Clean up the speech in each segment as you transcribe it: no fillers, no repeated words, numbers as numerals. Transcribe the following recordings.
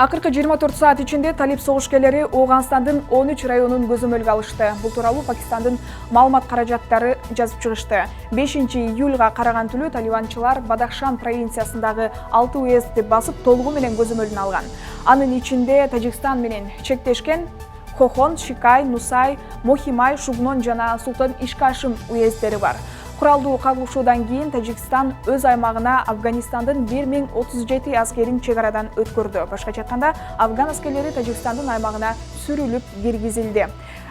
Акыркы 24 саат ичинде талип согушкерлери Ооганстандын 13 районун көзөмөлгө алышты. Бул тууралуу Пакистандын маалымат каражаттары жазып чыгышты. 5-июлга караган түнү талибанчылар Бадахшан провинциясындагы 6 уездди басып толугу менен көзөмөлүнө алган. Анын ичинде Тажикстан менен чектешкен Кохон, Шикай, Нусай, Мохимай, Шугнон жана Султан Ишкашим уезддери бар. Куралдуу кагылышуудан кийин Тажикстан өз аймагына Афганистандын 1037 аскерин чек арадан өткөрдү. Башкача айтканда, афган аскерлери Тажикстандын аймагына сүрүлүп киргизилди.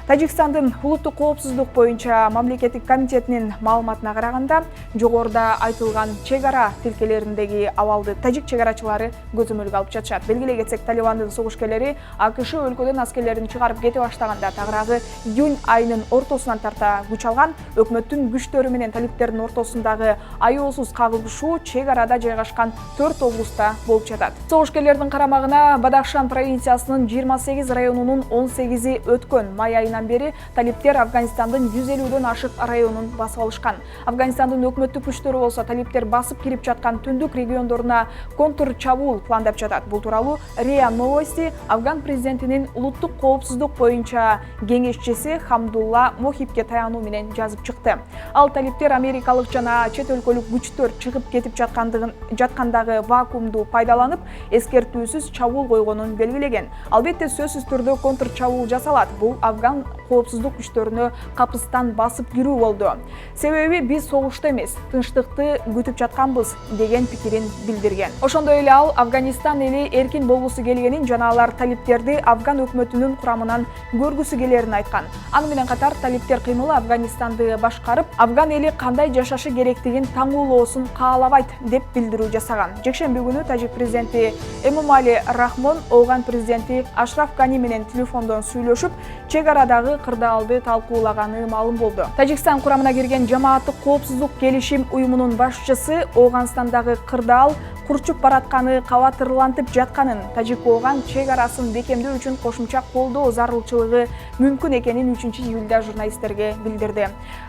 Тажикстандын улуттук коопсуздук боюнча мамлекеттик комитетинин маалыматына караганда, жогоруда айтылган чек ара тилкелериндеги абалды тажик чек арачылары көзөмөлгө алып жатышат. Белгилей кетсек, Талибандын согушкерлери АКШ өлкөдөн аскерлерин чыгарып кете баштаганда, тагыраагы июнь айынын ортосунан тарта күч алган, өкмөттүн күчтөрү менен талиптердин ортосундагы аеосуз кагылышуу чек арада жайгашкан 4 облуста болуп жатат. Согушкерлердин карамагына Бадахшан провинциясынын 28 районунун 18и өткөн. Май айынан бери талиптер Афганистандын 150дөн ашык районун басып алышкан. Афганистандын өкмөттүк күчтөрү болсо талиптер басып кирип жаткан түндүк региондоруна контр чабуул пландап жатат. Бул тууралуу РИА Новости Афган президентинин улуттук коопсуздук боюнча кеңешчиси Хамдулла Мохипке таянуу менен жазып чыкты. Ал талиптер америкалык жана чет өлкөлүк күчтөр чыгып кетип жаткандагы вакуумду пайдаланып, эскертүүсүз чабуул койгонун белгилеген. Албетте сөзсүз түрдө контр чабуул жасалат. Бул афган коопсуздук күчтөрүнө капыстан басып кирүү болду. Себеби биз согушта эмес, тынчтыкты күтүп жатканбыз деген пикирин билдирген. Ошондой эле ал Афганистан эли эркин болгусу келгенин жана алар талиптерди афган өкмөтүнүн курамынан көргүсү келерин айткан. Аны менен катар талиптер кыймылы Афганистанды башкарып, афган эли кандай жашашы керектигин таңуулоосун каалабайт деп билдирүү жасаган. Жекшемби күнү тажик президенти Эмомали Рахмон Ооган президенти Ашраф Гани менен телефондон сүйлөшүп, чек арадагы кырдаалды талкуулаганы маалым болду. Тажикстан курамына кирген жамааттык коопсуздук келишим уюмунун башчысы Ооганстандагы кырдаал курчуп баратканы кабатырлантып жатканын, Тажик-Ооган чек арасын бекемдөө үчүн кошумча колдоо зарылчылыгы мүмкүн экенин 3-июлда журналисттерге билдирди.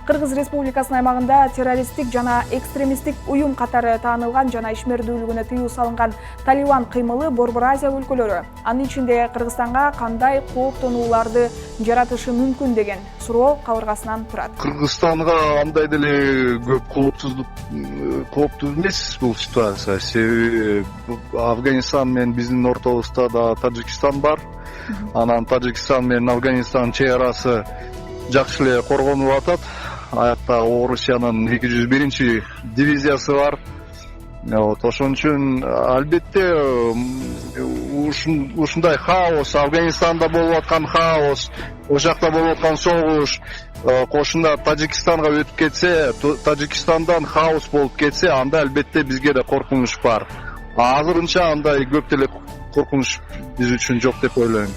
Кыргыз Республикасынын аймагында террористтик жана экстремисттик уюм катары таанылган жана ишмердүүлүгүнө тыюу салынган Талибан кыймылы Борбор Азия өлкөлөрү, анын ичинде Кыргызстанга кандай кооптонууларды жаратышы мүмкүн деген суроо кабыргасынан турат. Кыргызстанга андай деле көп кооптуу эмес бул ситуация. Себеби Афганистан менен биздин ортобузда да Тажикстан бар. Анан Тажикстан менен Афганистан чек арасы жакшы эле коргонуп атат. Аякта Орусиянын 201 дивизиясы бар. Ошон үчүн албетте ушундай хаос, Афганистанда болуп аткан хаос, о жакта болуп аткан согуш кошунда Тажикстанга өтүп кетсе, Тажикстандан хаос болуп кетсе, анда албетте бизге да коркунуч бар. Азырынча андай көп деле коркунуч биз үчүн жок деп ойлойм.